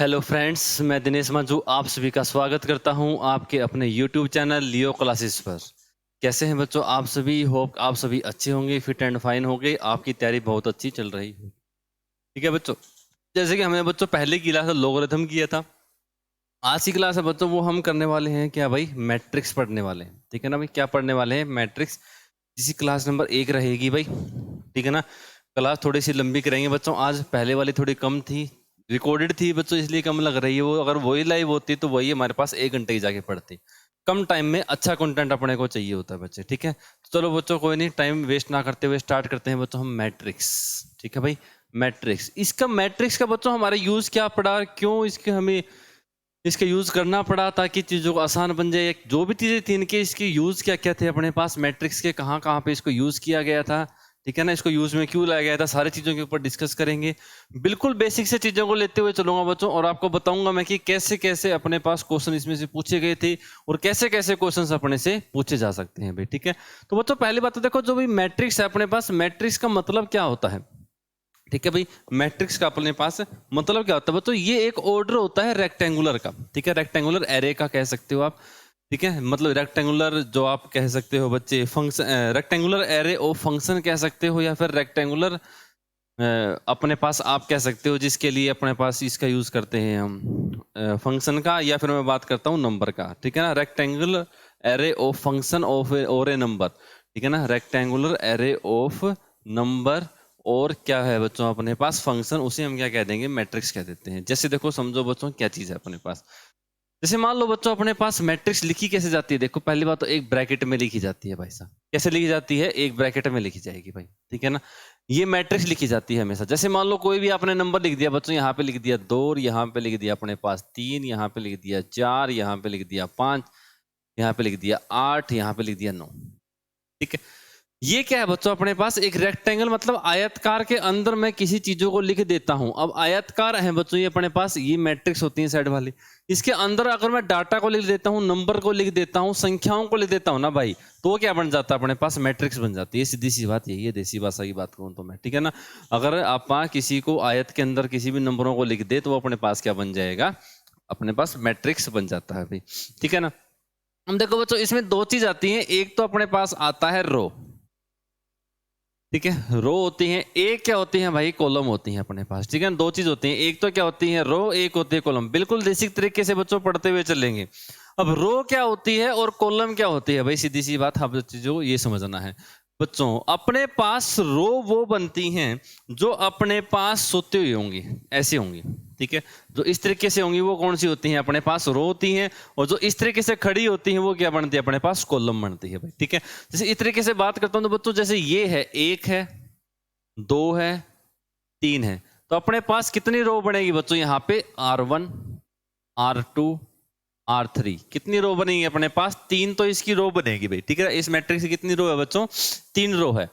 Hello friends, मैं दिनेश मंजू आप सभी का स्वागत करता हूं आपके अपने यूट्यूब चैनल लियो क्लासेस पर। कैसे हैं बच्चों आप सभी? होप आप सभी अच्छे होंगे, फिट एंड फाइन होंगे, आपकी तैयारी बहुत अच्छी चल रही है। ठीक है बच्चों, जैसे कि हमने बच्चों पहले की क्लास लोगरिथम किया था। आज की क्लास है बच्चों वो हम करने वाले हैं क्या भाई? मैट्रिक्स पढ़ने वाले हैं। ठीक है ना भाई, क्या पढ़ने वाले हैं? मैट्रिक्स। जिसकी क्लास नंबर 1 रहेगी भाई। ठीक है ना। क्लास थोड़ी सी लंबी करेंगे बच्चों, आज पहले वाली थोड़ी कम थी, रिकॉर्डेड थी बच्चों, इसलिए कम लग रही है। वो अगर वही लाइव होती तो वही हमारे पास 1 घंटे की जाके पढ़ती। कम टाइम में अच्छा कंटेंट अपने को चाहिए होता है बच्चे। ठीक है, तो चलो बच्चों कोई नहीं, टाइम वेस्ट ना करते हुए स्टार्ट करते हैं बच्चों हम मैट्रिक्स। ठीक है भाई, मैट्रिक्स। इसका मैट्रिक्स का बच्चों हमारे यूज क्या पड़ा, क्यों इसके हमें इसका यूज करना पड़ा, ताकि चीजों को आसान बन जाए। जो भी चीजें थी इनके, इसके यूज क्या क्या थे अपने पास मैट्रिक्स के, कहाँ कहाँ पे इसको यूज किया गया था। ठीक है ना, इसको यूज में क्यों लाया गया था, सारी चीजों के ऊपर डिस्कस करेंगे। बिल्कुल बेसिक से चीजों को लेते हुए चलूंगा बच्चों, और आपको बताऊंगा मैं कि कैसे कैसे अपने पास क्वेश्चन इसमें से पूछे गए थे और कैसे कैसे क्वेश्चन अपने से पूछे जा सकते हैं भाई। ठीक है, तो बच्चों पहली बात तो देखो, जो भी मैट्रिक्स है अपने पास, मैट्रिक्स का मतलब क्या होता है? ठीक है भाई, मैट्रिक्स का अपने पास मतलब क्या होता है बच्चों? ये एक ऑर्डर होता है रेक्टेंगुलर का। ठीक है, रेक्टेंगुलर एरे का कह सकते हो आप। ठीक है, मतलब रेक्टेंगुलर जो आप कह सकते हो बच्चे, function, rectangular array of function कह सकते हो, या फिर रेक्टेंगुलर अपने पास आप कह सकते हो, जिसके लिए अपने पास इसका यूज करते हैं हम फंक्शन का, या फिर मैं बात करता हूँ नंबर का। ठीक है ना, rectangular array of function of और ए नंबर। ठीक है ना, रेक्टेंगुलर एरे ऑफ नंबर और क्या है बच्चों अपने पास फंक्शन, उसे हम क्या कह देंगे? मैट्रिक्स कह देते हैं। जैसे देखो समझो बच्चों क्या चीज है अपने पास। जैसे मान लो बच्चों अपने पास मैट्रिक्स लिखी कैसे जाती है, देखो पहली बात तो एक ब्रैकेट में लिखी जाती है भाई साहब। कैसे लिखी जाती है? एक ब्रैकेट में लिखी जाएगी भाई। ठीक है ना, ये मैट्रिक्स लिखी जाती है हमेशा। जैसे मान लो कोई भी आपने नंबर लिख दिया बच्चों, यहाँ पे लिख दिया 2, यहाँ पे लिख दिया अपने पास 3, यहाँ पे लिख दिया 4, यहाँ पे लिख दिया 5, यहाँ पे लिख दिया 8, यहाँ पे लिख दिया 9। ठीक है, ये क्या है बच्चों अपने पास? एक रेक्टेंगल, मतलब आयतकार के अंदर मैं किसी चीजों को लिख देता हूं। अब आयतकार है बच्चों ये अपने पास, ये मैट्रिक्स होती है साइड वाली। इसके अंदर अगर मैं डाटा को लिख देता हूं, नंबर को लिख देता हूं, संख्याओं को लिख देता हूं ना भाई, तो वो क्या बन जाता है अपने पास? मैट्रिक्स बन जाती है। सीधी सी बात यही है, देसी भाषा की बात करूं तो मैं। ठीक है ना, अगर आप किसी को आयत के अंदर किसी भी नंबरों को लिख दे तो वो अपने पास क्या बन जाएगा? अपने पास मैट्रिक्स बन जाता है भाई। ठीक है ना, हम देखो बच्चों इसमें दो चीज आती है। एक तो अपने पास आता है रो। ठीक है, रो होती है। एक क्या होती है भाई? कॉलम होती है अपने पास। ठीक है, दो चीज होती है, एक तो क्या होती है? रो, एक होती है कॉलम। बिल्कुल बेसिक तरीके से बच्चों पढ़ते हुए चलेंगे। अब रो क्या होती है और कॉलम क्या होती है भाई? सीधी सी बात, हम चीजों ये समझना है बच्चों। अपने पास रो वो बनती हैं जो अपने पास सोती हुई होंगी, ऐसी होंगी। ठीक है, जो इस तरीके से होंगी वो कौन सी होती हैं? अपने पास रो होती हैं। और जो इस तरीके से खड़ी होती हैं वो क्या बनती है? अपने पास कॉलम बनती है भाई। ठीक है, जैसे इस तरीके से बात करता हूं तो बच्चों, जैसे ये है, एक है, दो है, तीन है, तो अपने पास कितनी रो बनेगी बच्चों? यहाँ पे R1, R2, R3, कितनी रो बनेगी अपने पास? 3 तो इसकी रो बनेगी भाई। ठीक है, इस मैट्रिक्स की कितनी रो है बच्चों? 3 रो है।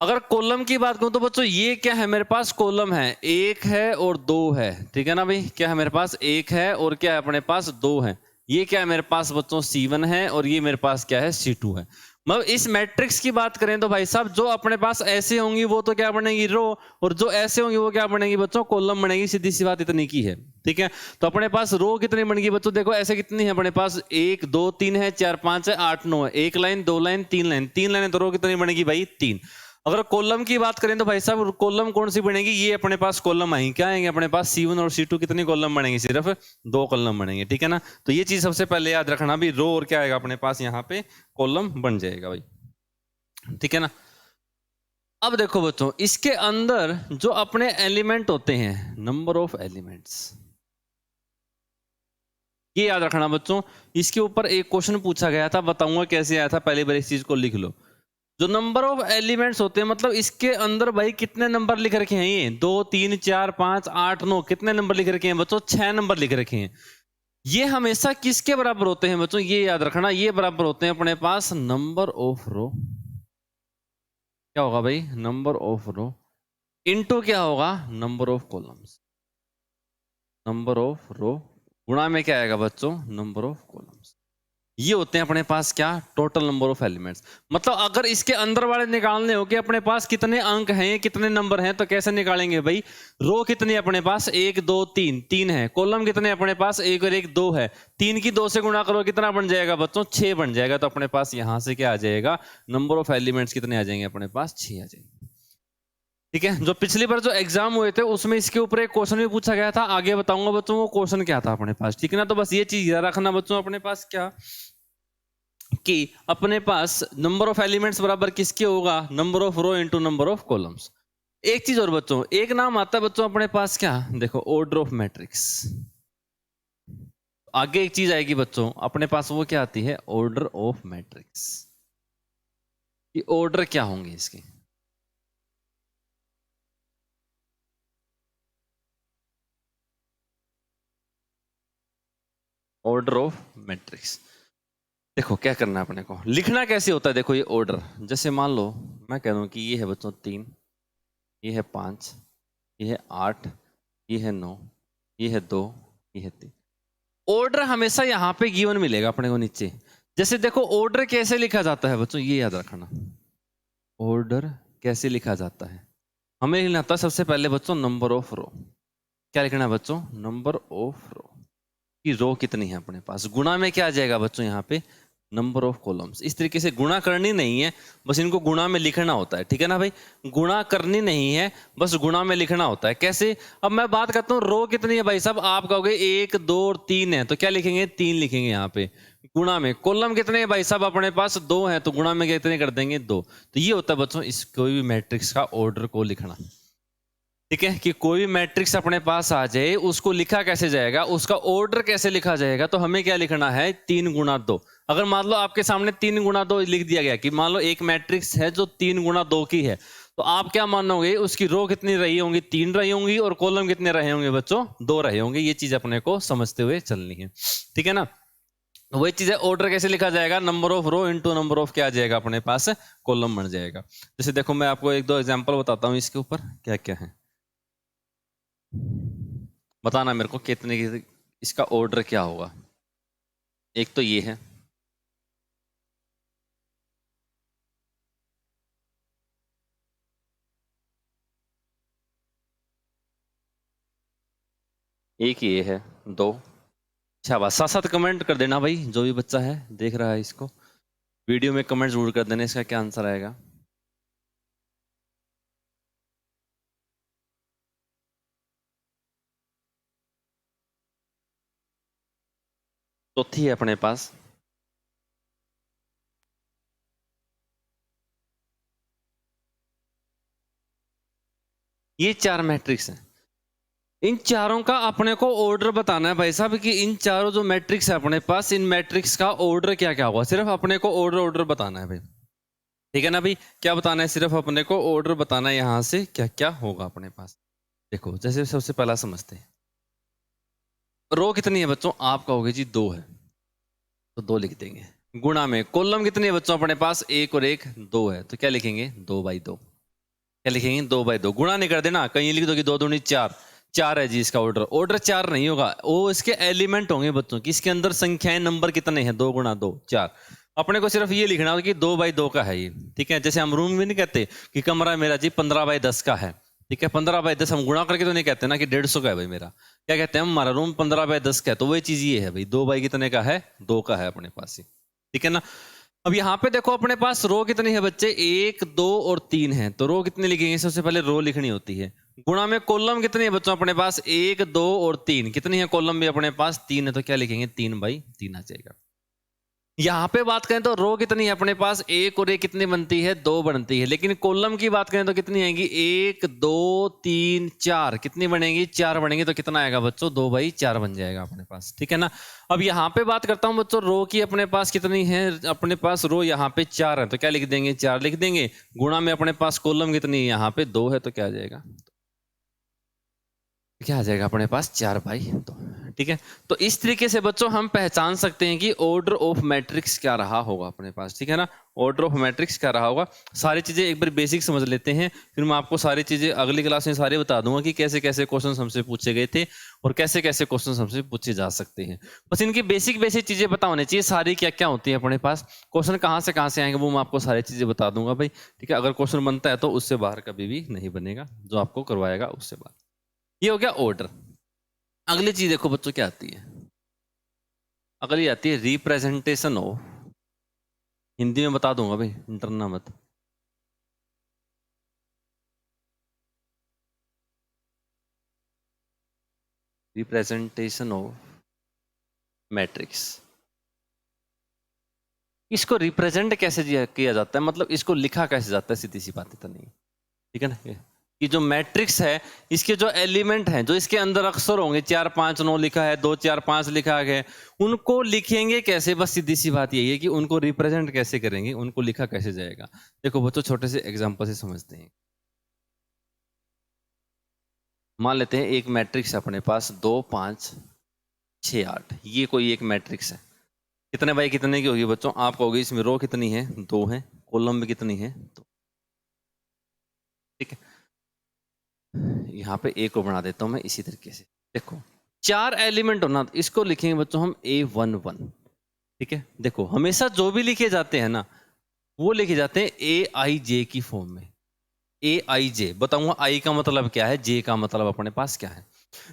अगर कॉलम की बात करूं तो बच्चों ये क्या है मेरे पास? कॉलम है, एक है और दो है। ठीक है ना भाई, क्या है मेरे पास? एक है और क्या है अपने पास? दो है। ये क्या है मेरे पास बच्चों? C1 है, और ये मेरे पास क्या है? C2 है। मतलब इस मैट्रिक्स की बात करें तो भाई साहब, जो अपने पास ऐसे होंगी वो तो क्या बनेगी? रो। और जो ऐसे होंगी वो क्या बनेगी बच्चों? कॉलम बनेगी। सीधी सी बात इतनी की है। ठीक है, तो अपने पास रो कितनी बनेगी बच्चों? देखो ऐसे कितनी है अपने पास? 1 2 3 है, 4 5 है, 8 9 है। एक लाइन, दो लाइन, तीन लाइन, तीन लाइन, तो रो कितनी बनेगी भाई? 3। अगर कॉलम की बात करें तो भाई साहब कॉलम कौन सी बनेगी? ये अपने पास कॉलम आएंगे, क्या आएंगे अपने पास? C1 और C2। कितनी कॉलम बनेंगे? सिर्फ 2 कॉलम बनेंगे। ठीक है ना, तो ये चीज सबसे पहले याद रखना भी, रो और क्या आएगा अपने पास? यहाँ पे कॉलम बन जाएगा भाई। ठीक है ना, अब देखो बच्चों इसके अंदर जो अपने एलिमेंट होते हैं, नंबर ऑफ एलिमेंट्स, ये याद रखना बच्चों। इसके ऊपर एक क्वेश्चन पूछा गया था, बताऊंगा कैसे आया था, पहले बार इस चीज को लिख लो। जो नंबर ऑफ एलिमेंट्स होते हैं, मतलब इसके अंदर भाई कितने नंबर लिख रखे हैं? ये 2 3 4 5 8 9, कितने नंबर लिख रखे हैं बच्चों? 6 नंबर लिख रखे हैं। ये हमेशा किसके बराबर होते हैं बच्चों? ये याद रखना, ये बराबर होते हैं अपने पास नंबर ऑफ रो। क्या होगा भाई? नंबर ऑफ रो इनटू क्या होगा? Number of columns. Number of row गुणा में क्या आएगा बच्चों? Number of columns. ये होते हैं अपने पास क्या, टोटल नंबर ऑफ एलिमेंट्स। मतलब अगर इसके अंदर वाले निकालने हो कि अपने पास कितने अंक हैं, कितने नंबर हैं, तो कैसे निकालेंगे भाई? रो कितनी है अपने पास? 1 2 3, 3 है। कॉलम कितने अपने पास? 1 और 1 2 है। 3 की 2 से गुणा करो, कितना बन जाएगा बच्चों? 6 बन जाएगा। तो अपने पास यहां से क्या आ जाएगा, नंबर ऑफ एलिमेंट्स कितने आ जाएंगे अपने पास? 6 आ जाएंगे। ठीक है, जो पिछली बार जो एग्जाम हुए थे उसमें इसके ऊपर एक क्वेश्चन भी पूछा गया था, आगे बताऊंगा बच्चों वो क्वेश्चन क्या था अपने पास। ठीक है ना, तो बस ये चीज याद रखना बच्चों अपने पास क्या, कि अपने पास नंबर ऑफ एलिमेंट्स बराबर किसके होगा, number of row into number of columns. एक चीज और बच्चों, एक नाम आता है बच्चों अपने पास क्या, देखो ऑर्डर ऑफ मैट्रिक्स। आगे एक चीज आएगी बच्चों अपने पास, वो क्या आती है, ऑर्डर ऑफ मैट्रिक्स। ये ऑर्डर क्या होंगे इसके, ऑर्डर ऑफ मैट्रिक्स। देखो क्या करना है अपने को, लिखना कैसे होता है, देखो ये ऑर्डर, जैसे मान लो मैं कह दूं कि ये है बच्चों 3, ये है 5, ये है 8, ये है 9, ये है 2, ये है 3। ऑर्डर हमेशा यहां पे गिवन मिलेगा अपने को नीचे। जैसे देखो ऑर्डर कैसे लिखा जाता है बच्चों, ये याद रखना, ऑर्डर कैसे लिखा जाता है। हमें लिखना था सबसे पहले बच्चों नंबर ऑफ रो। क्या लिखना है बच्चों, नंबर ऑफ रो, कि रो कितनी है अपने पास। गुणा में क्या आ जाएगा बच्चों यहाँ पे, नंबर ऑफ कॉलम्स। इस तरीके से गुणा करनी नहीं है, बस इनको गुणा में लिखना होता है। ठीक है ना भाई, गुणा करनी नहीं है, बस गुणा में लिखना होता है। कैसे, अब मैं बात करता हूँ रो कितनी है भाई साहब, आप कहोगे 1 2 और 3 है, तो क्या लिखेंगे, 3 लिखेंगे यहाँ पे गुणा में। कॉलम कितने हैं भाई साहब अपने पास, 2 है, तो गुणा में कितने कर देंगे, 2। तो ये होता है बच्चों इस कोई भी मैट्रिक्स का ऑर्डर को लिखना। ठीक है, कि कोई भी मैट्रिक्स अपने पास आ जाए उसको लिखा कैसे जाएगा, उसका ऑर्डर कैसे लिखा जाएगा। तो हमें क्या लिखना है, 3 गुणा 2। अगर मान लो आपके सामने 3 गुणा 2 लिख दिया गया, कि मान लो एक मैट्रिक्स है जो 3 गुणा 2 की है, तो आप क्या मानोगे, उसकी रो कितनी रही होंगी, 3 रही होंगी, और कॉलम कितने रहे होंगे बच्चों, 2 रहे होंगे। ये चीज अपने को समझते हुए चलनी है। ठीक है ना, वही चीज है, ऑर्डर कैसे लिखा जाएगा, number of row into number of क्या आ जाएगा अपने पास, कॉलम बन जाएगा। जैसे देखो मैं आपको 1 2 एग्जांपल बताता हूँ इसके ऊपर क्या क्या है, बताना मेरे को कितने की इसका ऑर्डर क्या होगा। एक तो ये है, एक ये है, 2। शाबाश, साथ साथ कमेंट कर देना भाई, जो भी बच्चा है देख रहा है इसको, वीडियो में कमेंट जरूर कर देना इसका क्या आंसर आएगा। चौथी है अपने पास, ये 4 मैट्रिक्स हैं। इन चारों का अपने को ऑर्डर बताना है भाई साहब, कि इन चारों जो मैट्रिक्स है अपने पास, इन मैट्रिक्स का ऑर्डर क्या क्या होगा। सिर्फ अपने को ऑर्डर ऑर्डर बताना है भाई। ठीक है ना भाई, क्या बताना है, सिर्फ अपने को ऑर्डर बताना है यहां से क्या क्या होगा अपने पास। देखो जैसे सबसे पहला समझते हैं, रो कितनी है बच्चों, आप कहोगे जी 2 है, तो 2 लिख देंगे। गुणा में कॉलम कितनी है बच्चों अपने पास, 1 और 1 2 है, तो क्या लिखेंगे, 2/2। क्या लिखेंगे, 2/2। गुणा नहीं कर देना, कहीं लिख दो कि 2 दूनी 4, 4 है जी इसका ऑर्डर। ऑर्डर 4 नहीं होगा, वो इसके एलिमेंट होंगे बच्चों की, इसके अंदर संख्याएं नंबर कितने हैं, 2 गुणा 2 4। अपने को सिर्फ ये लिखना होगा कि 2/2 का है ये। ठीक है, जैसे हम रूम में नहीं कहते कि कमरा मेरा जी 15/10 का है। ठीक है, 15/10 हम गुणा करके तो नहीं कहते ना कि 150 का है भाई मेरा, क्या कहते हैं, हमारा रूम 15/10 का है। तो वही चीज ये है भाई, 2 बाई कितने का है, 2 का है अपने पास ही। ठीक है ना, अब यहाँ पे देखो अपने पास रो कितनी है बच्चे, 1 2 और 3 है, तो रो कितनी लिखेंगे, सबसे पहले रो लिखनी होती है। गुणा में कॉलम कितनी है बच्चों अपने पास, 1 2 और 3, कितनी है कॉलम भी अपने पास, 3 है, तो क्या लिखेंगे, 3/3 आ जाएगा। यहाँ पे बात करें तो रो कितनी है अपने पास, 1 और 1 कितनी बनती है, 2 बनती है। लेकिन कॉलम की बात करें तो कितनी आएगी, 1 2 3 4, कितनी बनेगी, 4 बनेगी। तो कितना आएगा बच्चों, 2/4 बन जाएगा अपने पास। ठीक है ना, अब यहाँ पे बात करता हूँ बच्चों, रो की अपने पास कितनी है, अपने पास रो यहाँ पे 4 है, तो क्या लिख देंगे, 4 लिख देंगे। गुणा में अपने पास कॉलम कितनी है, यहाँ पे 2 है, तो क्या आ जाएगा, क्या आ जाएगा अपने पास, 4/2। ठीक है। तो इस तरीके से बच्चों हम पहचान सकते हैं कि ऑर्डर ऑफ मैट्रिक्स क्या रहा होगा अपने पास, ठीक है ना। ऑर्डर ऑफ मैट्रिक्स क्या रहा होगा, सारी चीजें एक बार बेसिक समझ लेते हैं, फिर मैं आपको सारी चीजें अगली क्लास में सारे बता दूंगा कि कैसे कैसे क्वेश्चन हमसे पूछे गए थे और कैसे कैसे क्वेश्चन हमसे पूछे जा सकते हैं। बस इनकी बेसिक बेसिक चीजें पता होनी चाहिए, सारी क्या क्या होती है अपने पास, क्वेश्चन कहाँ से आएंगे वो मैं आपको सारी चीजें बता दूंगा भाई, ठीक है। अगर क्वेश्चन बनता है तो उससे बाहर कभी भी नहीं बनेगा, जो आपको करवाएगा उससे बाहर। ये हो गया ऑर्डर। अगली चीज देखो बच्चों क्या आती है, अगली आती है रिप्रेजेंटेशन ऑफ, हिंदी में बता दूंगा भाई, डरना मत। रिप्रेजेंटेशन ऑफ मैट्रिक्स, इसको रिप्रेजेंट कैसे किया जाता है, मतलब इसको लिखा कैसे जाता है, सीधी सी बात है तो नहीं, ठीक है ना। कि जो मैट्रिक्स है इसके जो एलिमेंट हैं, जो इसके अंदर अक्षर होंगे, 4 5 9 लिखा है, 2 4 5 लिखा है, उनको लिखेंगे कैसे, बस सीधी सी बात यही है कि उनको रिप्रेजेंट कैसे करेंगे, उनको लिखा कैसे जाएगा। देखो बच्चों छोटे से एग्जांपल से समझते हैं। मान लेते हैं एक मैट्रिक्स अपने पास 2 5 6 8, ये कोई एक मैट्रिक्स है, कितने बाई कितने की होगी बच्चों, आप कहोगे इसमें रो कितनी है, 2 है, कॉलम में कितनी है, 2, ठीक है। यहाँ पे ए को बना देता हूं मैं इसी तरीके से, देखो 4 एलिमेंट होना, इसको लिखेंगे बच्चों हम A11, ठीक है। देखो हमेशा जो भी लिखे जाते हैं ना वो लिखे जाते हैं AIJ की फॉर्म में, AIJ, बताऊंगा आई का मतलब क्या है, जे का मतलब अपने पास क्या है,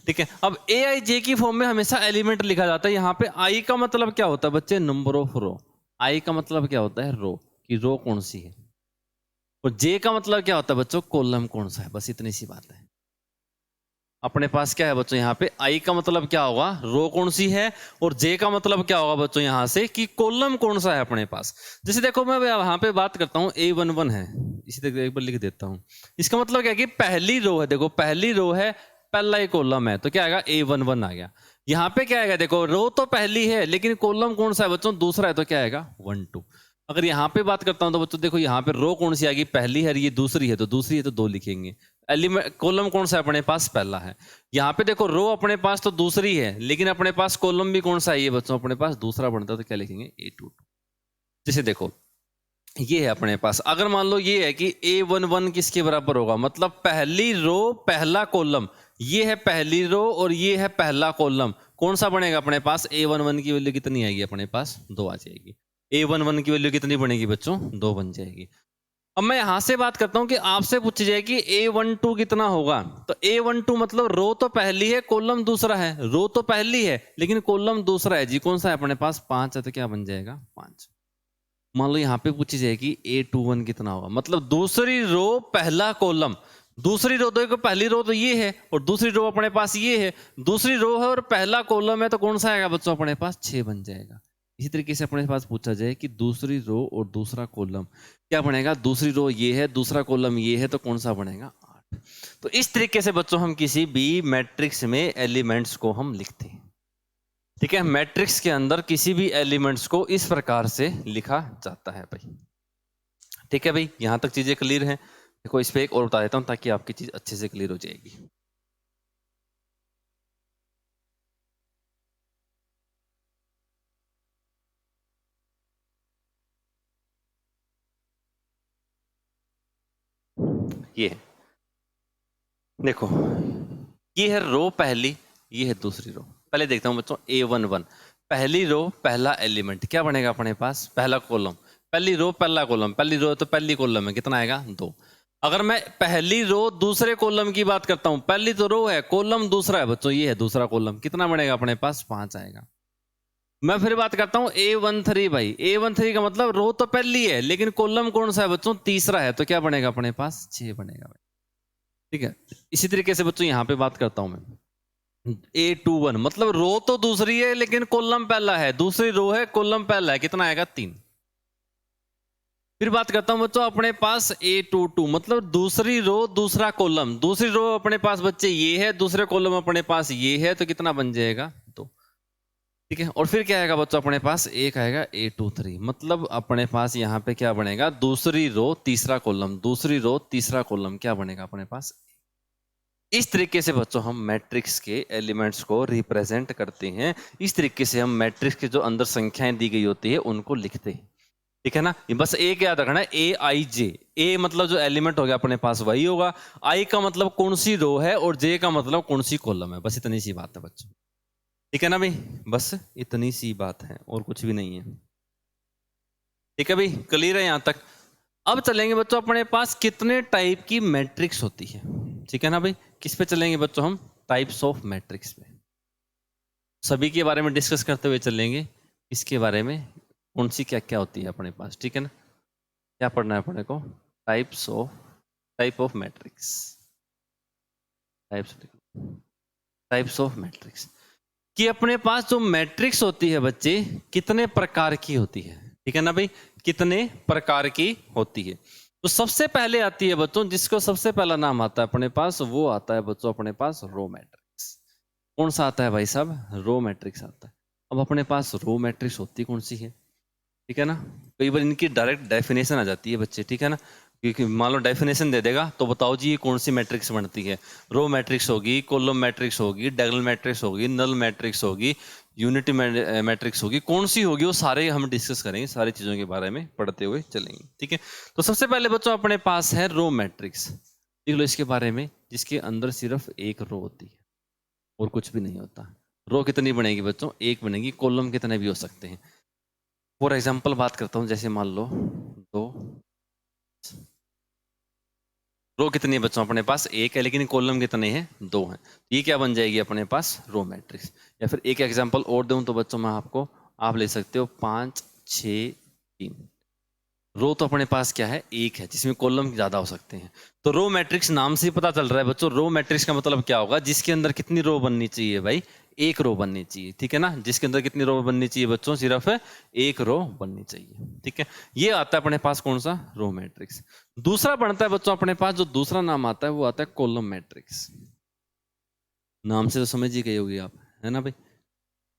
ठीक है। अब AIJ की फॉर्म में हमेशा एलिमेंट लिखा जाता है। यहाँ पे आई का मतलब क्या होता है बच्चे, नंबर ऑफ रो, आई का मतलब क्या होता है, रो, कि रो कौन सी है, और जे का मतलब क्या होता है बच्चों, कॉलम कौन सा है, बस इतनी सी बात है। अपने पास क्या है बच्चों, यहाँ पे आई का मतलब क्या होगा, रो कौन सी है, और जे का मतलब क्या होगा बच्चों यहाँ से कि कॉलम कौन सा है अपने पास। जैसे देखो मैं यहाँ पे बात करता हूँ A11 है, इसी तरह एक बार लिख देता हूँ, इसका मतलब क्या है कि पहली रो है, देखो पहली रो है, पहला ही कॉलम है, तो क्या आएगा A11 आ गया। यहाँ पे क्या आएगा, देखो रो तो पहली है लेकिन कॉलम कौन सा है बच्चों, दूसरा है, तो क्या आएगा 1 2। अगर यहाँ पे बात करता हूँ तो बच्चों देखो यहाँ पे रो कौन सी आएगी, पहली है, ये दूसरी है, तो दूसरी है तो 2 लिखेंगे। एलिमेंट कॉलम कौन सा है अपने पास, पहला है। यहाँ पे देखो रो अपने पास तो दूसरी है लेकिन अपने पास कॉलम भी कौन सा है, ये बच्चों अपने पास दूसरा बनता है, तो क्या लिखेंगे A22। जैसे देखो ये है अपने पास, अगर मान लो ये है कि A11 किसके बराबर होगा, मतलब पहली रो पहला कॉलम, ये है पहली रो और ये है पहला कॉलम, कौन सा बनेगा अपने पास, A11 की वैल्यू कितनी आएगी अपने पास, 2 आ जाएगी। A11 की वैल्यू कितनी बनेगी बच्चों, 2 बन जाएगी। अब मैं यहां से बात करता हूं कि आपसे पूछी जाए कि A12 कितना होगा, तो A12 मतलब रो तो पहली है कॉलम दूसरा है, रो तो पहली है लेकिन कॉलम दूसरा है जी, कौन सा है अपने पास, 5 है, तो क्या बन जाएगा 5। मान लो यहाँ पे पूछी जाए कि A21 कितना होगा, मतलब दूसरी रो पहला कॉलम, दूसरी रो, देखो पहली रो तो ये है और दूसरी रो अपने पास ये है, दूसरी रो है और पहला कॉलम है, तो कौन सा आएगा बच्चों अपने पास, 6 बन जाएगा। इसी तरीके से अपने पास पूछा जाए कि दूसरी रो और दूसरा कॉलम क्या बनेगा, दूसरी रो ये है, दूसरा कॉलम ये है, तो कौन सा बनेगा 8। तो इस तरीके से बच्चों हम किसी भी मैट्रिक्स में एलिमेंट्स को हम लिखते हैं, ठीक है। मैट्रिक्स के अंदर किसी भी एलिमेंट्स को इस प्रकार से लिखा जाता है भाई, ठीक है भाई। यहां तक चीजें क्लियर हैं। देखो इस पे एक और बता देता हूं ताकि आपकी चीज अच्छे से क्लियर हो जाएगी। ये देखो ये है रो पहली, ये है दूसरी रो। पहले देखता हूं बच्चों A11, पहली रो पहला एलिमेंट क्या बनेगा अपने पास, पहला कॉलम, पहली रो पहला कॉलम, पहली रो तो पहली कॉलम है, कितना आएगा 2। अगर मैं पहली रो दूसरे कॉलम की बात करता हूं, पहली तो रो है, कॉलम दूसरा है बच्चों, ये है दूसरा कॉलम, कितना बनेगा अपने पास 5 आएगा। मैं फिर बात करता हूं A13 भाई, A13 का मतलब रो तो पहली है लेकिन कॉलम कौन सा है बच्चों, तीसरा है, तो क्या बनेगा अपने पास 6 बनेगा भाई, ठीक है। इसी तरीके से बच्चों यहां पे बात करता हूं मैं A21, मतलब रो तो दूसरी है लेकिन कॉलम पहला है, दूसरी रो है कॉलम पहला है, कितना आएगा 3। फिर बात करता हूं बच्चों अपने पास A22, मतलब दूसरी रो दूसरा कॉलम, दूसरी रो अपने पास बच्चे ये है, दूसरे कॉलम अपने पास ये है, तो कितना बन जाएगा 2, ठीक है। और फिर क्या आएगा बच्चों अपने पास एक आएगा A23, मतलब अपने पास यहाँ पे क्या बनेगा, दूसरी रो तीसरा कॉलम, दूसरी रो तीसरा कॉलम क्या बनेगा अपने पास। इस तरीके से बच्चों हम मैट्रिक्स के एलिमेंट्स को रिप्रेजेंट करते हैं। इस तरीके से हम मैट्रिक्स के जो अंदर संख्याएं दी गई होती है उनको लिखते हैं। ठीक है ना, ये बस ए क्या याद रखना है, ए आई जे। ए मतलब जो एलिमेंट हो गया अपने पास वही होगा, आई का मतलब कौन सी रो है और जे का मतलब कौन सी कॉलम है। बस इतनी सी बात है बच्चों। ठीक है ना भाई, बस इतनी सी बात है और कुछ भी नहीं है। ठीक है भाई, क्लियर है यहां तक। अब चलेंगे बच्चों अपने पास कितने टाइप की मैट्रिक्स होती है। ठीक है ना भाई, किस पे चलेंगे बच्चों हम, टाइप्स ऑफ मैट्रिक्स पे। सभी के बारे में डिस्कस करते हुए चलेंगे, इसके बारे में कौन सी क्या क्या होती है अपने पास। ठीक है ना, क्या पढ़ना है अपने को, type of matrix, types types of matrix. कि अपने पास जो मैट्रिक्स होती है बच्चे कितने प्रकार की होती है। ठीक है ना भाई, कितने प्रकार की होती है। तो सबसे पहले आती है बच्चों, जिसको सबसे पहला नाम आता है अपने पास, वो आता है बच्चों अपने पास रो मैट्रिक्स। कौन सा आता है भाई साहब, रो मैट्रिक्स आता है। अब अपने पास रो मैट्रिक्स होती कौन सी है। ठीक है ना, कई बार इनकी डायरेक्ट डेफिनेशन आ जाती है बच्चे। ठीक है ना, क्योंकि मान लो डेफिनेशन दे देगा तो बताओ जी ये कौन सी मैट्रिक्स बनती है। रो मैट्रिक्स होगी, कॉलम मैट्रिक्स होगी, डायगोनल मैट्रिक्स होगी, नल मैट्रिक्स होगी, यूनिटी मैट्रिक्स होगी, कौन सी होगी वो सारे हम डिस्कस करेंगे, सारी चीजों के बारे में पढ़ते हुए चलेंगे। ठीक है, तो सबसे पहले बच्चों अपने पास है रो मैट्रिक्स। देख लो इसके बारे में, जिसके अंदर सिर्फ एक रो होती है और कुछ भी नहीं होता। रो कितनी बनेगी बच्चों, एक बनेगी। कॉलम कितने भी हो सकते हैं। फॉर एग्जाम्पल बात करता हूं, जैसे मान लो दो, रो कितनी है बच्चों अपने पास, एक है, लेकिन कॉलम कितने हैं, दो हैं। ये क्या बन जाएगी अपने पास, रो मैट्रिक्स। या फिर एक एग्जांपल और दूं तो बच्चों मैं आपको, आप ले सकते हो 5 6 3। रो तो अपने पास क्या है, एक है, जिसमें कॉलम ज्यादा हो सकते हैं। तो रो मैट्रिक्स नाम से ही पता चल रहा है बच्चों, रो मैट्रिक्स का मतलब क्या होगा, जिसके अंदर कितनी रो बननी चाहिए भाई, एक रो बननी चाहिए। ठीक है ना, जिसके अंदर कितनी रो बननी चाहिए बच्चों, सिर्फ एक रो बननी चाहिए। ठीक है, ये आता है अपने पास कौन सा, रो मैट्रिक्स। दूसरा बनता है बच्चों अपने पास, जो दूसरा नाम आता है वो आता है कॉलम मैट्रिक्स। नाम से तो समझ ही गए होगे आप, है ना भाई।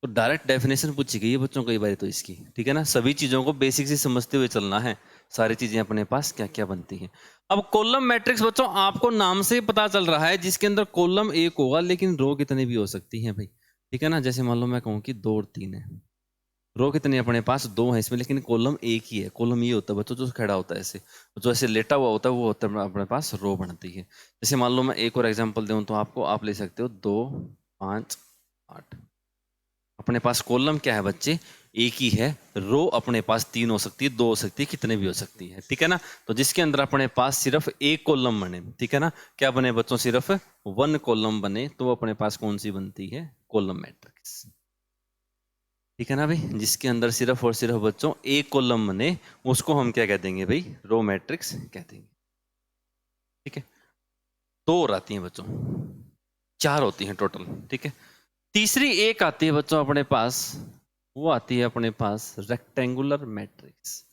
तो डायरेक्ट डेफिनेशन पूछी गई है बच्चों कई बार तो इसकी। ठीक है ना, सभी चीजों को बेसिक से समझते हुए चलना है, सारी चीजें अपने पास क्या क्या बनती हैं। अब कॉलम मैट्रिक्स बच्चों आपको नाम से ही पता चल रहा है, जिसके अंदर कॉलम एक होगा लेकिन रो कितनी भी हो सकती है भाई। ठीक है ना, जैसे मान लो मैं कहूँ कि 2 और 3 है, रो कितनी है अपने पास, 2 है इसमें, लेकिन कॉलम एक ही है। कॉलम ये होता है बच्चों जो खड़ा होता है ऐसे, जो ऐसे लेटा हुआ होता है वो होता है अपने पास रो बनती है। जैसे मान लो मैं एक और एग्जाम्पल दूं तो आपको, आप ले सकते हो 2 5 8। अपने पास कॉलम क्या है बच्चे, एक ही है। रो अपने पास 3 हो सकती है, 2 हो सकती है, कितने भी हो सकती है। ठीक है ना, तो जिसके अंदर अपने पास सिर्फ एक कॉलम बने, ठीक है ना, क्या बने बच्चों, सिर्फ 1 कॉलम बने, तो अपने पास कौन सी बनती है, कॉलम मैट्रिक्स। ठीक है ना भाई, जिसके अंदर सिर्फ और सिर्फ बच्चों एक कॉलम बने, उसको हम क्या कह देंगे भाई, रो मैट्रिक्स कह देंगे। ठीक है, 2 और आती हैं बच्चों, 4 होती हैं टोटल। ठीक है, तीसरी एक आती है बच्चों अपने पास, वो आती है अपने पास रेक्टेंगुलर मैट्रिक्स।